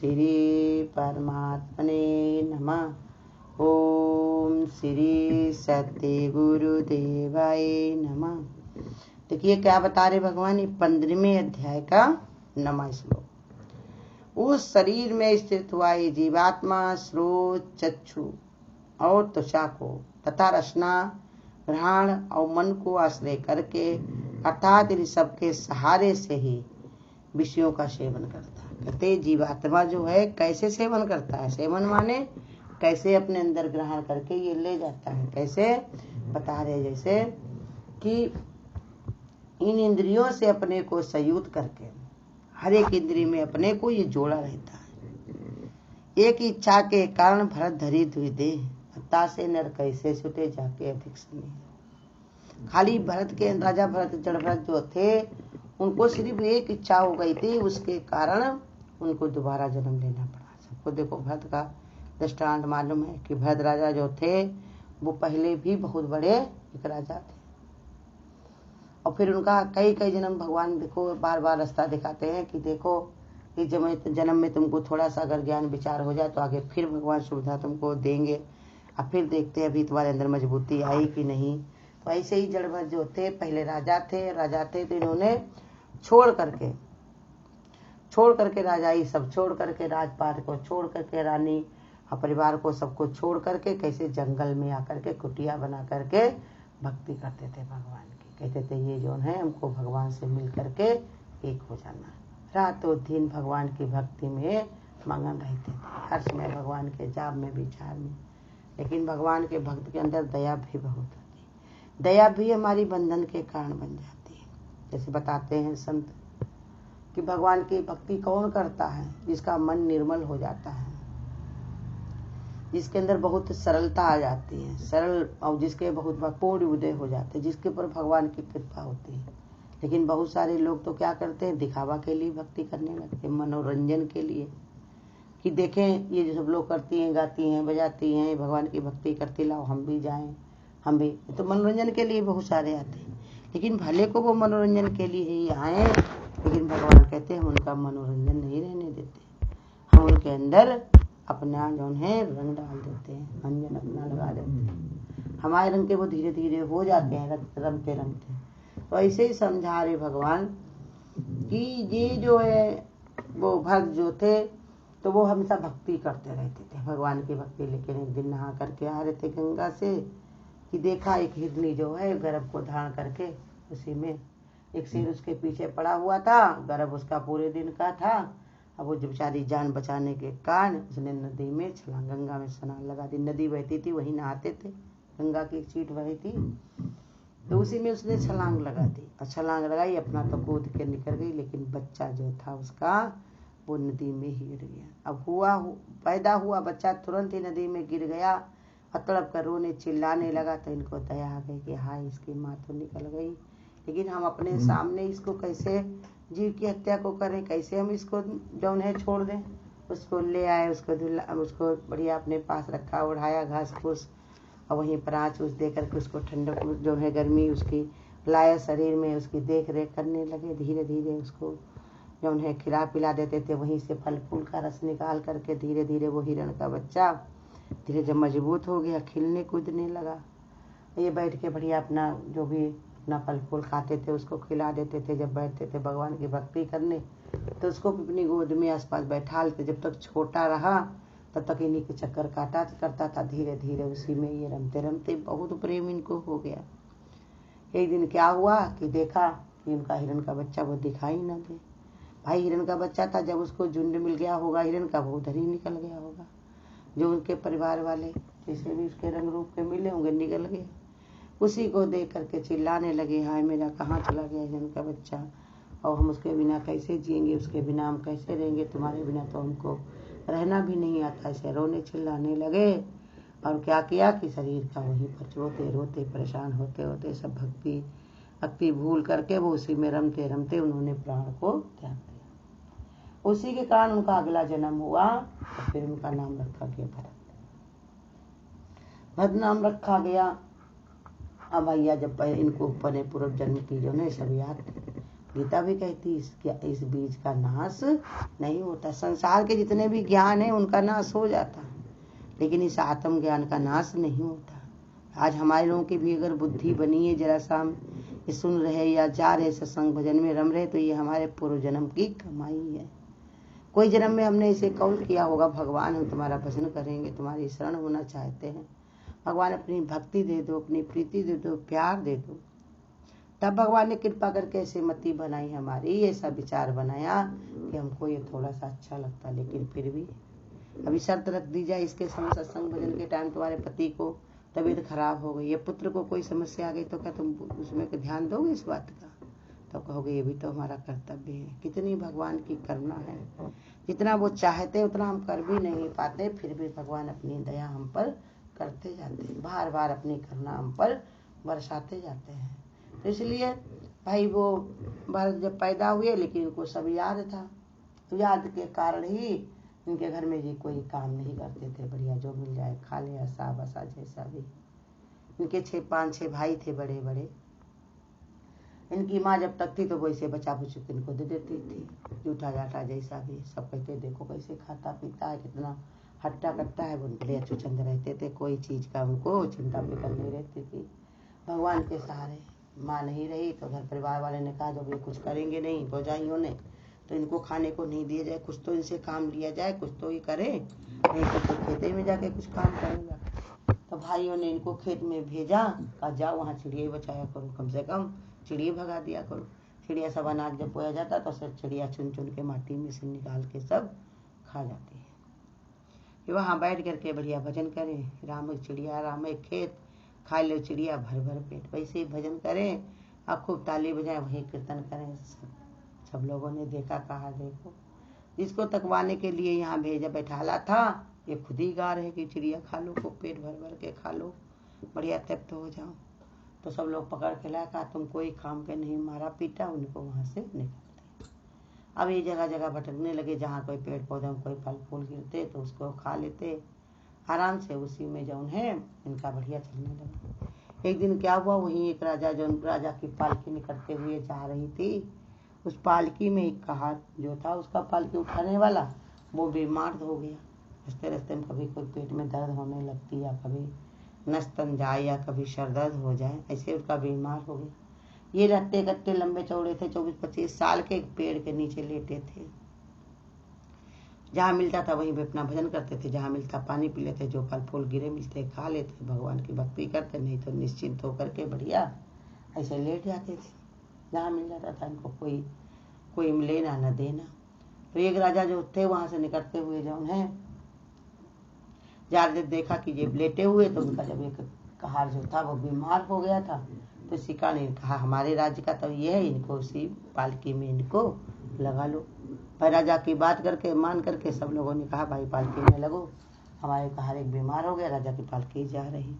श्री परमात्मने नमः। ओम श्री सत्य गुरुदेवाय नमः। देखिए क्या बता रहे भगवान, ये 15वें अध्याय का 9वां श्लोक। उस शरीर में स्थित हुआ ये जीवात्मा स्रोत, चक्षु और त्वचा को तथा रसना, घ्राण और मन को आश्रय करके अर्थात इन सबके सहारे से ही विषयों का सेवन करता है। कहते जीवात्मा जो है कैसे सेवन करता है, सेवन माने कैसे अपने अंदर ग्रहण करके ये ले जाता है। कैसे बता रहे, जैसे कि इन इंद्रियों से अपने को संयुक्त करके हर एक इंद्रिय में अपने को ये जोड़ा रहता है। एक इच्छा के कारण भरत धरी दुई देह, हत्ता से नर कैसे छुटे जाके अधिक समय। खाली भरत के राजा भरत जड़ भरत जो थे उनको सिर्फ एक इच्छा हो गई थी, उसके कारण उनको दोबारा जन्म लेना पड़ा। सबको देखो भरत का दृष्टांत मालूम है कि भरत राजा जो थे वो पहले भी बहुत बड़े एक राजा थे और फिर उनका कई कई जन्म भगवान देखो बार बार रास्ता दिखाते हैं कि देखो कि जन्म में तुमको थोड़ा सा अगर ज्ञान विचार हो जाए तो आगे फिर भगवान सुविधा तुमको देंगे। अब फिर देखते हैं अभी तुम्हारे अंदर मजबूती आई कि नहीं। तो ऐसे ही जड़ भरत जो थे पहले राजा थे तो इन्होंने छोड़ करके राजाई सब छोड़ करके, राजपाट को छोड़ करके, रानी और परिवार को सबको छोड़ करके कैसे जंगल में आकर के कुटिया बना करके भक्ति करते थे भगवान की। कहते थे ये जो है हमको भगवान से मिल करके एक हो जाना। रातों दिन भगवान की भक्ति में मगन रहते थे, हर समय भगवान के जाप में विचार में। लेकिन भगवान के भक्त के अंदर दया भी बहुत होती है। दया भी हमारी बंधन के कारण बन जाती है। जैसे बताते हैं संत कि भगवान की भक्ति कौन करता है, जिसका मन निर्मल हो जाता है, जिसके अंदर बहुत सरलता आ जाती है, सरल, और जिसके बहुत पूर्ण उदय हो जाते हैं, जिसके ऊपर भगवान की कृपा होती है। लेकिन बहुत सारे लोग तो क्या करते हैं, दिखावा के लिए भक्ति करने लगते हैं, मनोरंजन के लिए कि देखें ये जो सब लोग करती हैं, गाती हैं, बजाती हैं, भगवान की भक्ति करती, लाओ हम भी जाएं, हम भी। तो मनोरंजन के लिए बहुत सारे आते हैं, लेकिन भले को वो मनोरंजन के लिए ही आए, लेकिन भगवान कहते हैं हम उनका मनोरंजन नहीं रहने देते, हम उनके अंदर अपना जो है रंग डाल देते हैं, अंजन अपना लगा देते हैं। हमारे रंग के वो धीरे धीरे हो जाते हैं रमते रमते। तो ऐसे ही समझा रहे भगवान कि ये जो है वो भक्त जो थे तो वो हमेशा भक्ति करते रहते थे, भगवान की भक्ति। लेकिन एक दिन नहा करके आ रहे थे गंगा से कि देखा एक हिरनी जो है गर्भ को धारण करके, उसी में एक शेर उसके पीछे पड़ा हुआ था, गर्भ उसका पूरे दिन का था। अब वो बेचारी जान बचाने के कारण उसने नदी में छलांग, गंगा में स्नान लगा दी। नदी बहती थी वहीं नहाते थे, गंगा की सीट बही थी तो उसी में उसने छलांग लगा दी और छलांग लगाई, अपना तो कूद के निकल गई। लेकिन बच्चा जो था उसका वो नदी में ही गिर गया। अब पैदा हुआ बच्चा तुरंत ही नदी में गिर गया और तड़प कर रोने चिल्लाने लगा। तो इनको दया आ गई कि हाय इसकी माँ तो निकल गई, लेकिन हम अपने सामने इसको कैसे जीव की हत्या को करें, कैसे हम इसको जौन है छोड़ दें। उसको ले आए, उसको बढ़िया अपने पास रखा, उड़ाया घास फूस और वहीं पर आँच उस दे करके उसको ठंडक जो है गर्मी उसकी लाया शरीर में, उसकी देख रेख करने लगे। धीरे धीरे उसको जौन है खिला पिला देते थे, वहीं से फल फूल का रस निकाल करके धीरे धीरे वो हिरण का बच्चा धीरे जब मजबूत हो गया, खिलने कूदने लगा। ये बैठ के बढ़िया अपना जो भी अपना फल फूल खाते थे उसको खिला देते थे। जब बैठते थे भगवान की भक्ति करने तो उसको अपनी गोद में आसपास बैठा लेते। जब तक छोटा रहा तब तक इन्हीं के चक्कर करता था। धीरे धीरे उसी में ये रमते रमते बहुत प्रेम इनको हो गया। एक दिन क्या हुआ कि देखा कि इनका हिरण का बच्चा वो दिखाई न दे। भाई हिरण का बच्चा था, जब उसको झुंड मिल गया होगा हिरण का, वो उधर ही निकल गया होगा। जो उनके परिवार वाले जैसे भी उसके रंग रूप के मिले होंगे निकल गए। उसी को देख करके चिल्लाने लगे, हाय मेरा कहाँ चला गया हिरण का बच्चा, और हम उसके बिना कैसे जिएंगे, उसके बिना हम कैसे रहेंगे, तुम्हारे बिना तो हमको रहना भी नहीं आता। ऐसे रोने चिल्लाने लगे। और क्या किया कि शरीर का वहीं पर रोते रोते परेशान होते होते सब भक्ति भूल करके वो उसी में रमते रमते उन्होंने प्राण को त्याग दिया। उसी के कारण उनका अगला जन्म हुआ तो फिर उनका नाम रखा गया भरत। भरत नाम रखा गया। अब भैया जब इनको बने पूर्व जन्म की जो है सब याद गीता भी कहती है इस बीज का नाश नहीं होता। संसार के जितने भी ज्ञान है उनका नाश हो जाता, लेकिन इस आत्म ज्ञान का नाश नहीं होता। आज हमारे लोगों की भी अगर बुद्धि बनी है, जरा सा ये सुन रहे या जा रहे सत्संग भजन में रम रहे, तो ये हमारे पूर्व जन्म की कमाई है। कोई जन्म में हमने इसे कौल किया होगा, भगवान हम तुम्हारा भजन करेंगे, तुम्हारी शरण होना चाहते हैं, भगवान अपनी भक्ति दे दो, अपनी प्रीति दे दो, प्यार दे दो। तब भगवान ने कृपा करके ऐसे मति बनाई हमारी, ऐसा विचार बनाया कि हमको ये थोड़ा सा अच्छा लगता, लेकिन फिर भी अभी शर्त रख दी जाए इसके समय सत्संग भजन के टाइम तुम्हारे पति को तबीयत खराब हो गई, या पुत्र को कोई समस्या आ गई, तो क्या तुम उसमें ध्यान दोगे इस बात का? तो कहोगे ये भी तो हमारा कर्तव्य है। कितनी भगवान की करुणा है, जितना वो चाहते उतना हम कर भी नहीं पाते, फिर भी भगवान अपनी दया हम पर करते जाते हैं, बार बार अपनी करुणा हम पर बरसाते जाते हैं। तो इसलिए भाई वो भारत जब पैदा हुए, लेकिन उनको सब याद था, तो याद के कारण ही इनके घर में जी कोई काम नहीं करते थे, बढ़िया जो मिल जाए खा ले, ऐसा बसा जैसा भी। इनके 5-6 भाई थे बड़े बड़े। इनकी माँ जब तक थी तो वो इसे बचा बुच के इनको दे देती थी, जूठा जाटा जैसा भी। सब कहते देखो कैसे खाता पीता है, कितना हट्टा कट्टा है, वो बड़े अच्छुचंद रहते थे, कोई चीज का उनको चिंता फिक्र नहीं रहती थी। भगवान के सहारे माँ नहीं रही तो घर परिवार वाले ने कहा जब ये कुछ करेंगे नहीं भौजाइयों ने, तो इनको खाने को नहीं दिया जाए, कुछ तो इनसे काम लिया जाए, कुछ तो ये करे, नहीं तो खेते में जाके कुछ काम करेगा। तो भाइयों ने इनको खेत में भेजा, कहा जाओ वहाँ चिड़िया बचाया करो, कम से कम चिड़िया भगा दिया करो। चिड़िया सब अनाज जब बोया जाता तो सब चिड़िया चुन चुन के माटी में से निकाल के सब खा जाती है। ये वहाँ बैठ करके बढ़िया भजन करें, राम एक चिड़िया राम एक खेत, खा लो चिड़िया भर भर पेट, वैसे ही भजन करें और खूब ताली बजाएं, वही कीर्तन करें। सब लोगों ने देखा, कहा देखो जिसको तकवाने के लिए यहाँ भेजा बैठाला था, ये खुद ही गा रहे कि चिड़िया खा लो, खूब पेट भर भर के खा लो, बढ़िया तृप्त हो जाओ। तो सब लोग पकड़ के लाया, कहा तुम कोई काम के नहीं, मारा पीटा, उनको वहाँ से निकाल दिया। अब ये जगह जगह भटकने लगे, जहाँ कोई पेड़ पौधे में कोई फल फूल गिरते तो उसको खा लेते आराम से, उसी में जो है इनका बढ़िया चलने लगा। एक दिन क्या हुआ, वहीं एक राजा, जो राजा की पालकी निकलते हुए जा रही थी, उस पालकी में एक कहार जो था, उसका पालकी उठाने वाला, वो बीमार हो गया। रास्ते रास्ते में कभी कोई पेट में दर्द होने लगती, या कभी नस तन जाए, या कभी सर दर्द हो जाए, ऐसे उसका बीमार हो गया। ये रहते कट्टे लंबे चौड़े थे, 24-25 साल के, एक पेड़ के नीचे लेटे थे। जहाँ मिलता था वहीं पे अपना भजन करते थे, जहाँ मिलता पानी पी लेते, जो फल फूल गिरे मिलते खा लेते, भगवान की भक्ति करते, नहीं तो निश्चिंत होकर के बढ़िया ऐसे लेट जाते थे। जहाँ मिल जाता था इनको कोई लेना न देना। तो एक राजा जो थे वहां से निकलते हुए जो है जब देखा कि ये लेटे हुए, तो उनका जब एक कहार जो था वो बीमार हो गया था, तो सिका ने कहा हमारे राज्य का तो ये है, इनको उसी पालकी में इनको लगा लो। भाई राजा की बात करके मान करके सब लोगों ने कहा भाई पालकी में लगो, हमारे कहार एक बीमार हो गया, राजा की पालकी जा रही।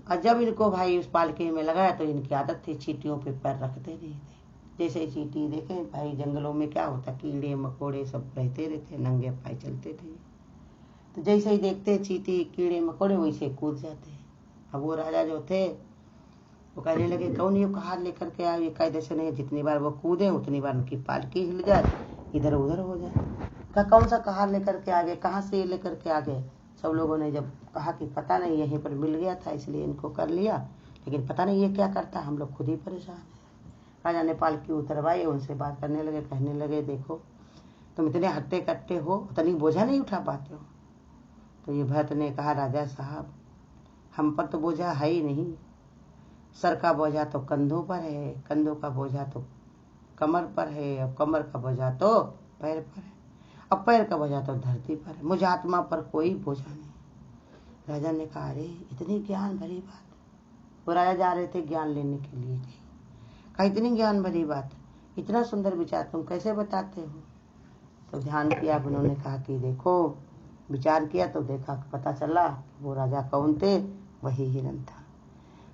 और जब इनको भाई उस पालकी में लगाया तो इनकी आदत थी चींटियों पे पैर रखते नहीं थे। जैसे चींटी देखें भाई जंगलों में क्या होता, कीड़े मकोड़े सब रहते रहते, नंगे पाए चलते थे, तो जैसे ही देखते चींटी कीड़े मकोड़े वैसे कूद जाते। अब वो राजा जो थे वो कहने लगे कौन ये कहार लेकर के आए, ये कायदे से नहीं, जितनी बार वो कूदे उतनी बार उनकी पालकी हिल जाए, इधर उधर हो जाए। कहा कौन सा कहार लेकर के आ गए, कहाँ से ये लेकर के आ गए। सब लोगों ने जब कहा कि पता नहीं, यहीं पर मिल गया था इसलिए इनको कर लिया, लेकिन पता नहीं ये क्या करता, हम लोग खुद ही परेशान हैं। राजा ने पालकी उतरवाई, उनसे बात करने लगे, कहने लगे देखो तुम इतने हट्टे कट्टे हो, उतनी बोझा नहीं उठा पाते हो। तो ये भरत ने कहा राजा साहब हम पर तो बोझा है ही नहीं, सर का बोझा तो कंधों पर है, कंधों का बोझा तो कमर पर है, और कमर का बोझा तो पैर पर है, और पैर का बोझा तो धरती पर है, मुझे आत्मा पर कोई बोझा नहीं। राजा ने कहा अरे इतनी ज्ञान भरी बात। वो राजा जा रहे थे ज्ञान लेने के लिए, कहा इतनी ज्ञान भरी बात, इतना सुंदर विचार तुम कैसे बताते हो। तो ध्यान किया, उन्होंने कहा कि देखो विचार किया तो देखा, पता चला वो राजा कौन थे, वही हिरण था।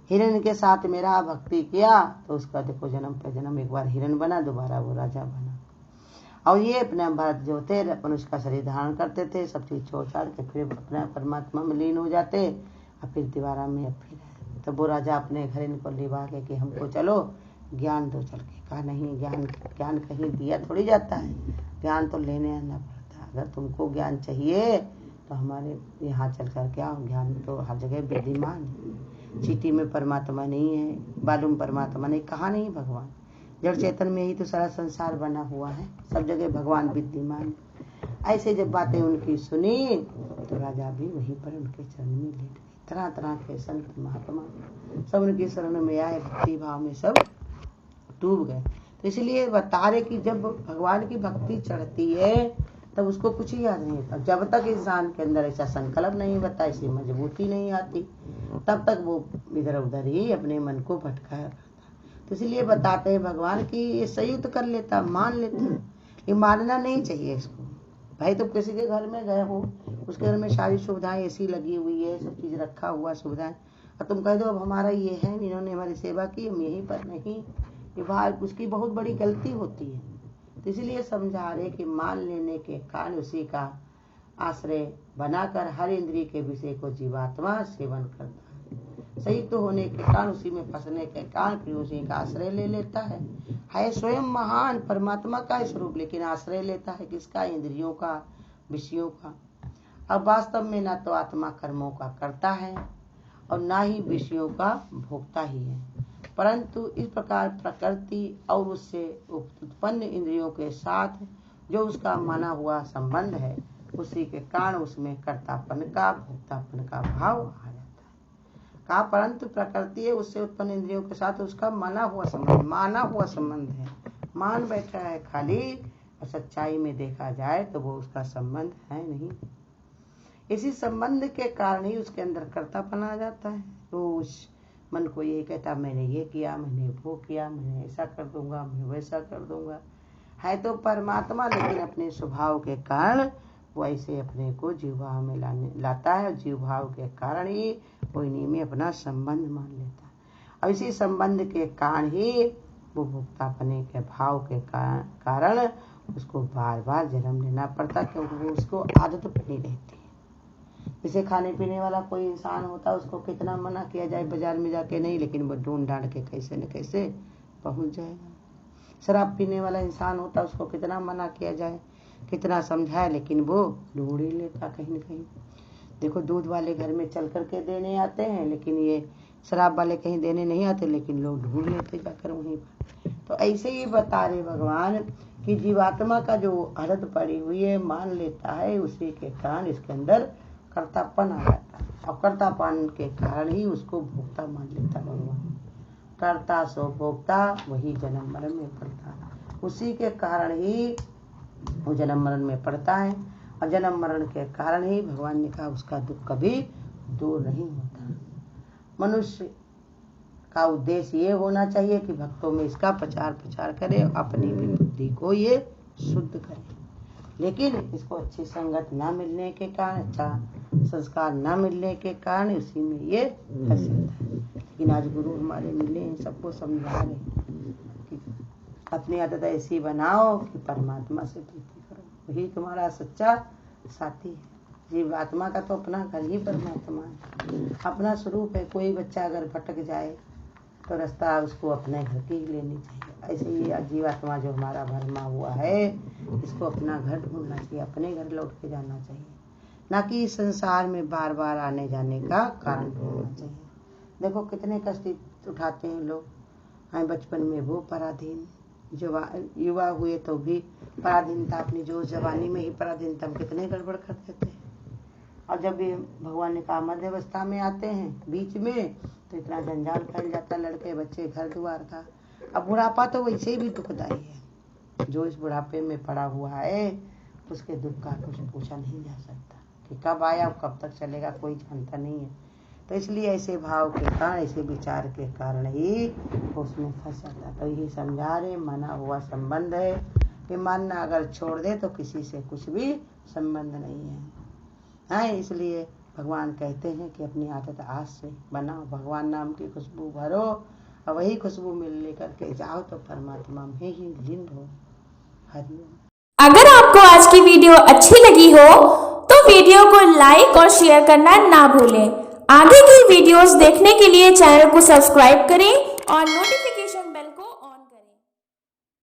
हिरण के साथ मेरा भक्ति किया तो उसका देखो जन्म पे जन्म, एक बार हिरण बना, दोबारा वो राजा बना। और ये अपने भरत जो थे अपन उसका शरीर धारण करते थे, सब चीज छोड़ छाड़ के फिर अपना परमात्मा में लीन हो जाते, और फिर दोबारा में फिर। तो वो राजा अपने घर इनको लिवा के कि हमको चलो ज्ञान दो चल के। कहा नहीं, ज्ञान कहीं दिया थोड़ी जाता है, ज्ञान तो लेने आना पड़ता है। अगर तुमको ज्ञान चाहिए तो हमारे यहाँ चल कर के आओ, ज्ञान तो हर जगह विद्यमान है। चीटी में परमात्मा नहीं है, बालू में परमात्मा नहीं, कहाँ नहीं भगवान, जड़ चेतन में ही तो सारा संसार बना हुआ है, सब जगह भगवान विद्यमान है। ऐसे जब बातें उनकी सुनी तो राजा भी वहीं पर उनके चरण में लेट गए। तरह तरह के संत महात्मा सब उनकी शरण में आए, भक्ति भाव में सब डूब गए। तो इसलिए बता रहे कि जब भगवान की भक्ति चढ़ती है तब उसको कुछ ही याद नहीं होता। जब तक इंसान के अंदर ऐसा संकल्प नहीं होता, ऐसी मजबूती नहीं आती, तब तक वो इधर उधर ही अपने मन को भटकाया करता। तो इसलिए बताते हैं भगवान की ये संयुक्त कर लेता, मान लेता। ये मानना नहीं चाहिए इसको। भाई तुम किसी के घर में गए हो, उसके घर में सारी सुविधाएं ऐसी लगी हुई है, सब चीज रखा हुआ सुविधाएं, और तुम कह दो अब हमारा ये है, इन्होंने हमारी सेवा की, हम यहीं पर नहीं, ये बाहर, उसकी बहुत बड़ी गलती होती है। तो इसलिए समझा रहे कि मान लेने के कारण उसी का आश्रय बनाकर हर इंद्रिय के विषय को जीवात्मा सेवन करता है। संयुक्त होने के कारण, उसी में फंसने के कारण फिर उसी का आश्रय ले लेता है स्वयं महान परमात्मा का स्वरूप, लेकिन आश्रय लेता है किसका? इंद्रियों का, विषयों का। अब वास्तव में ना तो आत्मा कर्मों का करता है और ना ही विषयों का भोगता ही है, परंतु इस प्रकार प्रकृति और उससे उत्पन्न इंद्रियों के साथ जो उसका माना हुआ संबंध है, उसी के कारण उसमें कर्तापन का, भोक्तापन का भाव आ जाता है। कहा परंतु प्रकृति है, उससे उत्पन्न इंद्रियों के साथ उसका माना हुआ संबंध है, मान बैठा है खाली, और सच्चाई में देखा जाए तो वो उसका संबंध है नहीं। इसी संबंध के कारण ही उसके अंदर कर्तापन आ जाता है। तो उस मन को ये कहता मैंने ये किया, मैंने वो किया, मैंने ऐसा कर दूंगा, मैं वैसा कर दूंगा। है तो परमात्मा, लेकिन अपने स्वभाव के कारण वो ऐसे अपने को जीव भाव में लाता है, और जीव भाव के कारण ही वो इन्हीं में अपना संबंध मान लेता है। और इसी संबंध के कारण ही वो भोक्तापने के भाव के कारण उसको बार बार जन्म लेना पड़ता, क्योंकि वो उसको आदत बनी रहती है। जैसे खाने पीने वाला कोई इंसान होता, उसको कितना मना किया जाए बाजार में जाके नहीं, लेकिन वो ढूंढ ढांड के कैसे न कैसे पहुंच जाएगा। शराब पीने वाला इंसान होता, उसको कितना मना किया जाए, कितना समझाए, लेकिन वो ढूंढ ही लेता कहीं न कहीं। देखो दूध वाले घर में चल करके देने आते हैं, लेकिन ये शराब वाले कहीं देने नहीं आते, लेकिन लोग ढूंढ लेते जाकर वहीं पर। तो ऐसे ही बता रहे भगवान कि जीवात्मा का जो आदत पड़ी हुई है, मान लेता है, उसी के कारण इसके अंदर कर्तापन आ जाता है, और कर्तापन के कारण ही उसको भोक्ता मान लेता भगवान। कर्ता सो भोक्ता, वही जन्म मरण में पड़ता है, उसी के कारण ही वो जन्म मरण में पड़ता है, और जन्म मरण के कारण ही भगवान ने कहा उसका दुख कभी दूर नहीं होता। मनुष्य का उद्देश्य ये होना चाहिए कि भक्तों में इसका प्रचार करे, अपनी भी बुद्धि को ये शुद्ध करे। लेकिन इसको अच्छी संगत ना मिलने के कारण, अच्छा संस्कार ना मिलने के कारण उसी में ये फंस जाता है। लेकिन आज गुरु हमारे मिले हैं, सबको समझा रहे कि अपनी आदत ऐसी बनाओ कि परमात्मा से प्रीति करो, वही तुम्हारा सच्चा साथी है। जीवात्मा का तो अपना घर ही परमात्मा है, अपना स्वरूप है। कोई बच्चा अगर भटक जाए तो रास्ता उसको अपने घर की ही लेनी चाहिए। ऐसे ही जीवात्मा जो हमारा भरमा हुआ है, इसको अपना घर ढूंढना चाहिए, अपने घर लौट के जाना चाहिए, ना कि संसार में बार बार आने जाने का कारण ढूंढना चाहिए। देखो कितने कष्ट उठाते हैं लोग। हाँ, बचपन में वो पराधीन, युवा हुए तो भी पराधीनता, अपनी जो जवानी में ही पराधीनता, कितने गड़बड़ कर देते हैं। और जब भी भगवान ने कहा मध्यावस्था में आते हैं बीच में, तो इतना जंजाल फैल जाता, लड़के बच्चे घर द्वार का। अब बुढ़ापा तो वैसे भी दुखदाई है, जो इस बुढ़ापे में पड़ा हुआ है उसके दुख का कुछ पूछा नहीं जा सकता, कि कब आया कब तक चलेगा कोई जानता नहीं है। तो इसलिए ऐसे भाव के कारण, ऐसे विचार के कारण ही उसमें फंस जाता। तो यही समझा रहे, माना हुआ संबंध है, कि मानना अगर छोड़ दे तो किसी से कुछ भी संबंध नहीं है। हाँ, इसलिए भगवान कहते हैं कि अपनी आदत आज से बनाओ, भगवान नाम की खुशबू भरो, और वही खुशबू मिल लेकर के जाओ तो परमात्मा में ही लीन हो। हरिओम। अगर आपको आज की वीडियो अच्छी लगी हो तो वीडियो को लाइक और शेयर करना ना भूलें। आगे की वीडियोस देखने के लिए चैनल को सब्सक्राइब करें और नोटिफिकेशन बेल बेल को ऑन